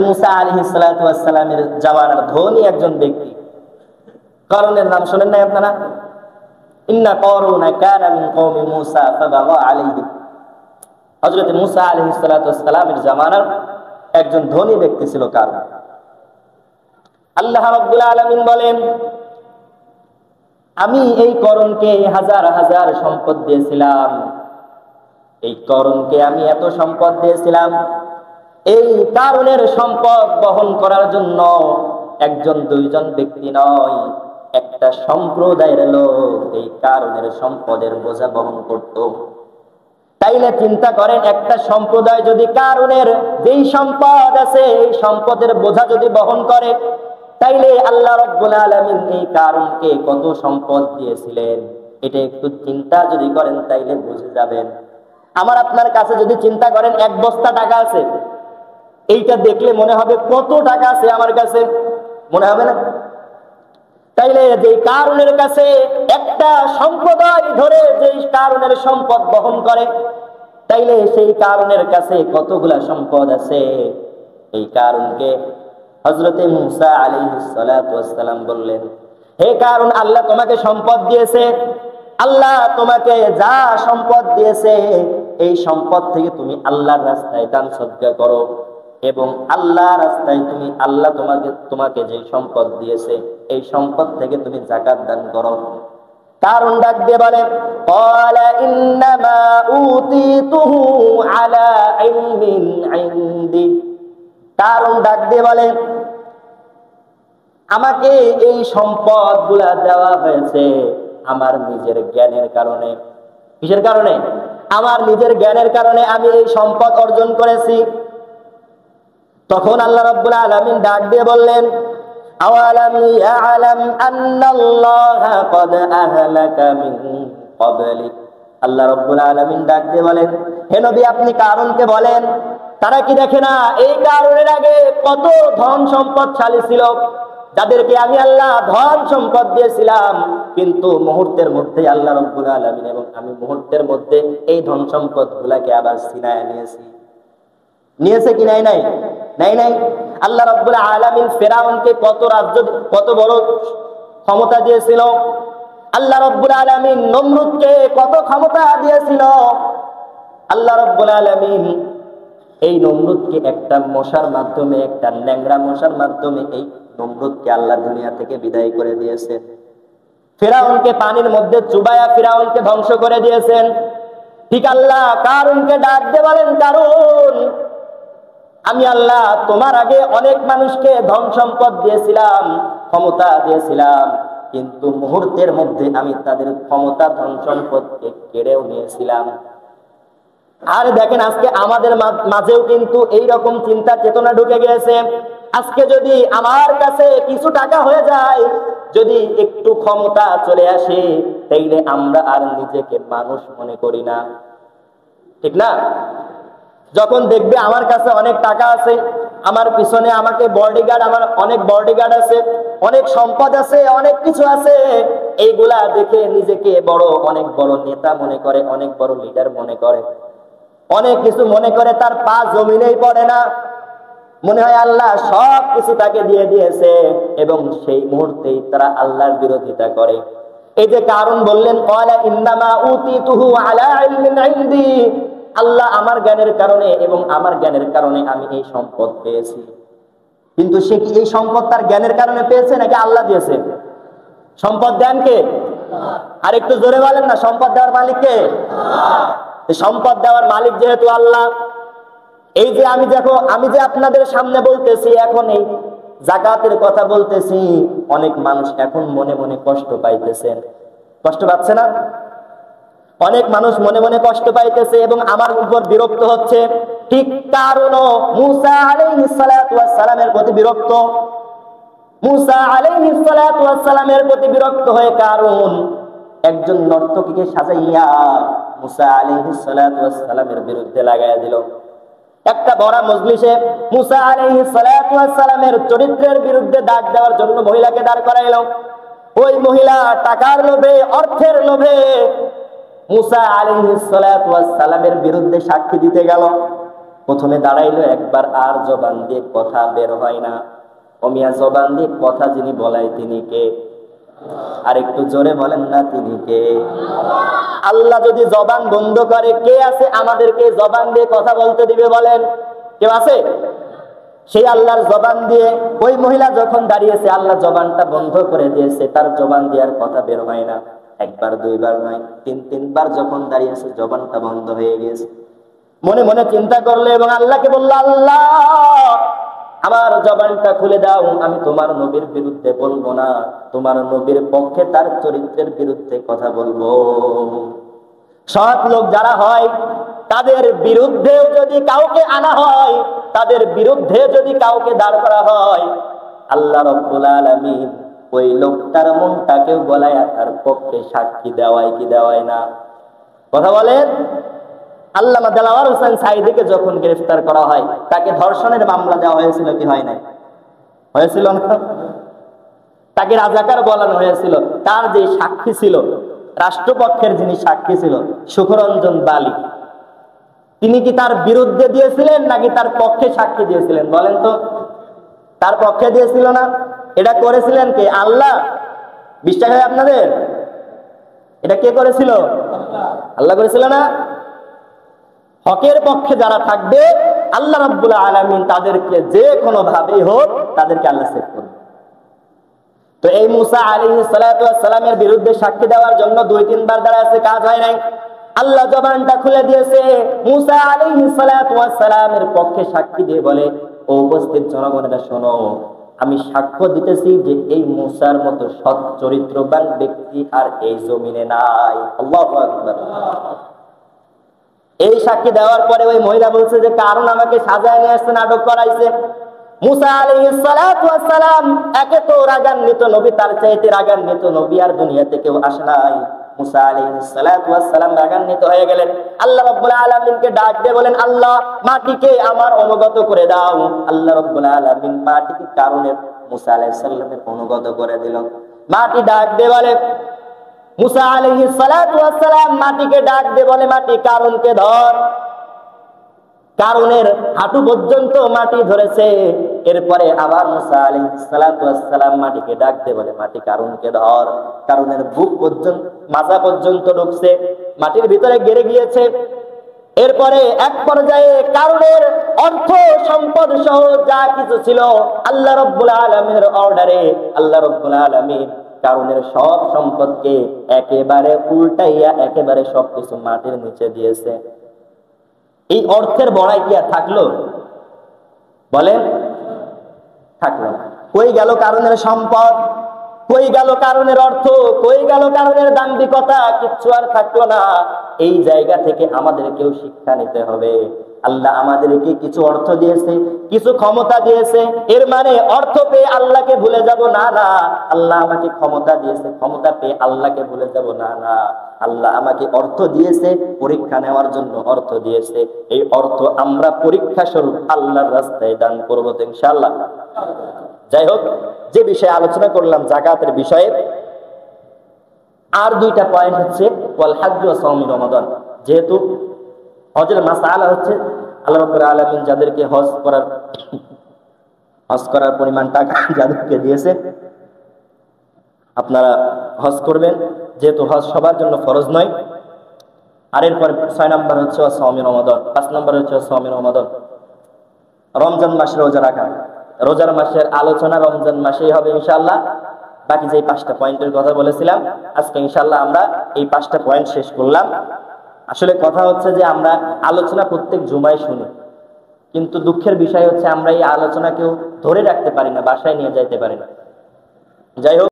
মুসা আলাইহিস সালাতু ওয়াস সালামের জামানার ধনী একজন ব্যক্তি, কারণের নাম শুনেন নাই আপনারা? ইন্না কারুনা কানা মিন কওমি মুসা ফাবাগা আলাইহিম। হযরত মুসা আলাইহিস সালাতু ওয়াস সালামের জামানার একজন ধনী ব্যক্তি ছিল কারুন। আল্লাহ রাব্বুল আলামিন বলেন, আমি এই করণকে হাজার হাজার সম্পদ দিয়েছিলাম, এই করণকে আমি এত সম্পদ দিয়েছিলাম, এই কারণের সম্পদ বহন করার জন্য একজন দুইজন ব্যক্তি নয়, একটা সম্প্রদায়ের লোক এই কারণের সম্পদের বোঝা বহন করত। তাইলে চিন্তা করেন, একটা সম্প্রদায় যদি কারণের যেই সম্পদ আছে এই সম্পদের বোঝা যদি বহন করে, তাইলে আল্লাহ রাব্বুল আলামিন এই কারণকে কত সম্পদ দিয়েছিলেন, এটা একটু চিন্তা যদি করেন তাইলে বুঝে যাবেন। আমার আপনার কাছে যদি চিন্তা করেন এক বস্তা টাকা আছে, এইটা দেখলে মনে হবে কত টাকা আছে আমার কাছে, মনে হবে না? তাইলে যে কারণের কাছে একটা সম্প্রদায় ধরে যে কারণের সম্পদ বহন করে, তাইলে সেই কারণের কাছে কতগুলা সম্পদ আছে। এই কারণকে হযরতে মুসা আলাইহিস সালাতু ওয়াস সালাম বললেন, হে কারণ, আল্লাহ তোমাকে সম্পদ দিয়েছে, আল্লাহ তোমাকে যা সম্পদ দিয়েছে এই সম্পদ থেকে তুমি আল্লাহর রাস্তায় দান সদকা করো, এবং আল্লাহ রাস্তায় তুমি আল্লাহ তোমাকে যে সম্পদ দিয়েছে এই সম্পদ থেকে তুমি যাকাত দান করো। কারণ ডাক দিয়ে বলে, ক্বালা ইন্নামা উতিতুহু আলা ইলমিন ইনদি। কারণ ডাক দিয়ে বলে, আমাকে এই সম্পদগুলা দেওয়া হয়েছে আমার নিজের জ্ঞানের কারণে। কিসের কারণে? আমার নিজের জ্ঞানের কারণে আমি এই সম্পদ অর্জন করেছি। তখন আল্লাহ রাব্বুল আলামিন ডাক দিয়ে বললেন, আওয়ালাম ইয়ালাম আন্নাল্লাহা ক্বাদ আহলাকা মিন ক্বাবলিক। আল্লাহ রাব্বুল আলামিন ডাক দিয়ে বলেন, হে নবী, আপনি কারণকে বলেন, তারা কি দেখে না এই কারণের আগে কত ধন সম্পদশালী ছিল, যাদেরকে আমি আল্লাহ ধন সম্পদ দিয়েছিলাম, কিন্তু মুহূর্তের মধ্যে আল্লাহ রাব্বুল আলামিন এবং আমি মুহূর্তের মধ্যে এই ধন সম্পদ গুলাকে আবার ছিনায় নিয়েছে কি নাই? নাই নাই নাই। আল্লাহ রাব্বুল আলামিন ফিরআউনকে কত রাজ্য, কত বড় ক্ষমতা দিয়েছিল। আল্লাহ রাব্বুল আলামিন নমরুদকে কত ক্ষমতা দিয়েছিল। আল্লাহ রাব্বুল আলামিন এই নমরুদকে একটা মশার মাধ্যমে, একটা ন্যাংরা মশার মাধ্যমে এই নমরুদকে আল্লাহ দুনিয়া থেকে বিদায় করে দিয়েছেন। ফিরআউনকে পানির মধ্যে চুবায়া ফিরআউনকে ধ্বংস করে দিয়েছেন। ঠিক আল্লাহ কারুনকে ডাক দিয়ে বলেন, কারুন, আমি আল্লাহ তোমার আগে অনেক মানুষকে ধন সম্পদ দিয়েছিলাম, ক্ষমতা দিয়েছিলাম, কিন্তু মুহূর্তের মধ্যে আমি তাদের ক্ষমতা ধন সম্পদকে কেড়েও নিয়েছিলাম। আর দেখেন, আজকে আমাদের মাঝেও কিন্তু এইরকম চিন্তা চেতনা ঢুকে গিয়েছে। আজকে যদি আমার কাছে কিছু টাকা হয়ে যায়, যদি একটু ক্ষমতা চলে আসে, তাইলে আমরা আর নিজেকে মানুষ মনে করি না, ঠিক না? যখন দেখবে আমার কাছে অনেক টাকা আছে, আমার পিছনে আমাকে বডিগার্ড, আমার অনেক বডিগার্ড আছে, অনেক সম্পদ আছে, অনেক কিছু আছে, এইগুলা দেখে নিজেকে অনেক বড় নেতা মনে করে, অনেক বড় লিডার মনে করে, অনেক কিছু মনে করে, তার পা জমিনেই পড়ে না। মনে হয় আল্লাহ সব কিছু তাকে দিয়ে দিয়েছে, এবং সেই মুহূর্তেই তারা আল্লাহর বিরোধিতা করে। এই যে কারণ বললেন, ক্বালা ইন্নামা উতিতুহু আলা ইলমিন ইনদি, আল্লাহ আমার জ্ঞানের কারণে এবং আমার জ্ঞানের কারণে আমি এই সম্পদ পেয়েছি। কিন্তু সে কি এই সম্পদ তার জ্ঞানের কারণে পেয়েছে নাকি আল্লাহ দিয়েছে? সম্পদ দেন কে? আর একটু জোরে বলেন না, সম্পদ দেওয়ার মালিক কে? সম্পদ দেওয়ার মালিক যেহেতু আল্লাহ, এই যে আমি যে আপনাদের সামনে বলতেছি, এখন এই যাকাতের কথা বলতেছি, অনেক মানুষ এখন মনে মনে কষ্ট পাইতেছেন। কষ্ট পাচ্ছে না? অনেক মানুষ মনে মনে কষ্ট পাইতেছে এবং আমার উপর বিরক্ত হচ্ছে। ঠিক কারণও মুসা আলাইহিস সালাতু ওয়াস সালামের প্রতি বিরক্ত। মুসা আলাইহিস সালাতু ওয়াস সালামের প্রতি বিরক্ত হয়ে কারণ একজন নর্তকীকে সাজাইয়া মুসা আলাইহিস সালাতু ওয়াস সালামের বিরুদ্ধে লাগাইয়া দিল। একটা বড় মজলিসে মুসা আলাইহিস সালাতু ওয়াস সালামের চরিত্রের বিরুদ্ধে ডাক দেওয়ার জন্য মহিলাকে দাঁড় করাইলো। ওই মহিলা টাকার লোভে, অর্থের লোভে মুসা আলাইহিস সালাতু ওয়াস সালামের বিরুদ্ধে সাক্ষী দিতে গেল। প্রথমে দাঁড়াইলো একবার, আর জবান দিয়ে কথা বের হয় না। অমিয়া জবান দিয়ে কথা যিনি বলাই তিনি কে? আর একটু জোরে বলেন না, তিনি কে? আল্লাহ যদি জবান বন্ধ করে, কে আছে আমাদেরকে জবান দিয়ে কথা বলতে দিবে বলেন? কেউ আছে? সেই আল্লাহর জবান দিয়ে ওই মহিলা যখন দাঁড়িয়েছে, আল্লাহ জবানটা বন্ধ করে দিয়েছে, তার জবান দিয়ে আর কথা বের হয় না। একবার দুইবার নয়, তিনবার যখন দাঁড়িয়েছে জবানটা বন্ধ হয়ে গেছে। মনে মনে চিন্তা করলে এবং আল্লাহকে বলল, আল্লাহ আমার জবানটা খুলে দাও, আমি তোমার নবীর বিরুদ্ধে বলবো না, তোমার নবীর পক্ষে তার চরিত্রের বিরুদ্ধে কথা বলবো। সৎ লোক যারা হয় তাদের বিরুদ্ধেও যদি কাউকে আনা হয়, তাদের বিরুদ্ধে যদি কাউকে দাঁড় করা হয়, আল্লাহ রাব্বুল আলামিন ওই লোকটার মনটাকেও গলায় তার পক্ষে সাক্ষী দেওয়ায় কি দেওয়ায় না? কথা বলেন। আল্লামা দেলাওয়ার হোসেন সাঈদীকে যখন গ্রেফতার করা হয়, তাকে ধর্ষণের মামলা দেওয়া হয়েছিল কি হয় নাই? হয়েছিল না? তাকে রাজাকার বলানো হয়েছিল। তার যে সাক্ষী ছিল, রাষ্ট্রপক্ষের যিনি সাক্ষী ছিল সুখরঞ্জন বালি, তিনি কি তার বিরুদ্ধে দিয়েছিলেন নাকি তার পক্ষে সাক্ষী দিয়েছিলেন বলেন তো? তার পক্ষে দিয়েছিল না? এটা করেছিলেন কে? আল্লাহ। বিশ্বাস হয় আপনাদের? এটা কে করেছিল? আল্লাহ করেছিল না? হকের পক্ষে যারা থাকবে, আল্লাহ রাব্বুল আলামিন তাদেরকে যে কোনো ভাবেই হোক তাদেরকে আল্লাহ সেভ করবে। তো এই মুসা আলাইহিস সালাতু ওয়াস সালামের বিরুদ্ধে সাক্ষী দেওয়ার জন্য 2-3 বার দাঁড়াচ্ছে, কাজ হয় নাই। আল্লাহ জবানটা খুলে দিয়েছে। মুসা আলাইহিস সালাতু ওয়াস সালামের পক্ষে সাক্ষী দিয়ে বলে, ও উপস্থিত জনগণেরা শোনো, আমি সাক্ষ্য দিতেছি যে এই মুসার মতো সৎ চরিত্রবান ব্যক্তি আর এই জমিনে নাই। আল্লাহু আকবার। এই সাক্ষী দেওয়ার পরে ওই মহিলা বলছে যে কারণ আমাকে সাজায় নিয়ে আসছে, নাটক করাইছে। মুসা আলাইহিস সালাতু ওয়াস সালাম একে তো রাগান্বিত নবী, তার চাইতে রাগান্বিত নবী আর দুনিয়াতে কেউ আসে নাই। মুসা আলাইহিস সালাতু ওয়াস সালাম রাগান্বিত হয়ে গেলেন। আল্লাহ রাব্বুল আলামিনকে ডাক দিয়ে বলেন, আল্লাহ মাটিকে আমার অনুগত করে দাও। আল্লাহ রাব্বুল আলামিন মাটিকে কারণে মুসা আলাইহিস সালামের অনুগত করে দিল। মাটি ডাক দিয়ে বলে, মুসা আলাইহিস সালাতু ওয়াস সালাম মাটিকে ডাক দিয়ে বলে, মাটি কারণকে ধর। কারণের হাঁটু পর্যন্ত মাটি ধরেছে। এরপরে আবার মুসা আলাইহিস সালাতু ওয়াস সালাম মাটিকে ডাক দিয়ে বলে, মাটি কারণকে ধর। কারণের বুক পর্যন্ত, মাজা পর্যন্ত ঢুকছে, মাটির ভিতরে গেড়ে গিয়েছে। এরপরে এক পর্যায়ে কারণের অর্থ সম্পদ সহ যা কিছু ছিল, আল্লাহ রাব্বুল আলামিনের অর্ডারে আল্লাহ রাব্বুল আলামিন কারণের সব সম্পদকে একেবারে উল্টাইয়া একেবারে সবকিছু মাটির নিচে দিয়েছে। এই অর্থের বড়াই কি আর থাকলো? বলেন, থাকলো? কই গেল কারণের সম্পদ? কই গেল কারণের অর্থ? কই গেল কারণের দাম্ভিকতা? কিচ্ছু আর থাকলো না। এই জায়গা থেকে আমাদেরকেও শিক্ষা নিতে হবে। আল্লাহ আমাদেরকে কিছু অর্থ দিয়েছে, কিছু ক্ষমতা দিয়েছে, এর মানে অর্থ পেয়ে আল্লাহকে ভুলে যাব না, না। আল্লাহ আমাকে ক্ষমতা দিয়েছে, ক্ষমতা পেয়ে আল্লাহকে ভুলে যাব না, না। আল্লাহ আমাকে অর্থ দিয়েছে, পরীক্ষা নেওয়ার জন্য অর্থ দিয়েছে। এই অর্থ আমরা পরীক্ষা স্বরূপ আল্লাহর রাস্তায় দান করবো তো ইনশাআল্লাহ। যাই হোক, যে বিষয়ে আলোচনা করলাম যাকাতের বিষয়ে, আর 2টা পয়েন্ট হচ্ছে ওয়াল হজ্জ ওয়া সাওমি রমাদান। যেহেতু হজের মাসআলা হচ্ছে আল্লাহ রাব্বুল আলামিন যাদেরকে হজ করার পরিমাণ টাকা যাদেরকে দিয়েছে, আপনারা হজ করবেন, যেহেতু হজ সবার জন্য ফরজ নয়। আর এরপর 6 নম্বর হচ্ছে ওয়া সাওমি রমাদান, 5 নম্বর হচ্ছে ওয়া সাওমি রমাদান। রমজান মাসে রোজা রাখা। রোজার মাসের আলোচনা রমজান মাসেই হবে ইনশাআল্লাহ। বাকি যে 5টা পয়েন্টের কথা বলেছিলাম, আজকে ইনশাআল্লাহ আমরা এই 5টা পয়েন্ট শেষ করলাম। আসলে কথা হচ্ছে যে আমরা আলোচনা প্রত্যেক জুমায় শুনি, কিন্তু দুঃখের বিষয় হচ্ছে আমরা এই আলোচনা কেউ ধরে রাখতে পারি না, বাসায় নিয়ে যাইতে পারি না। যাই হোক।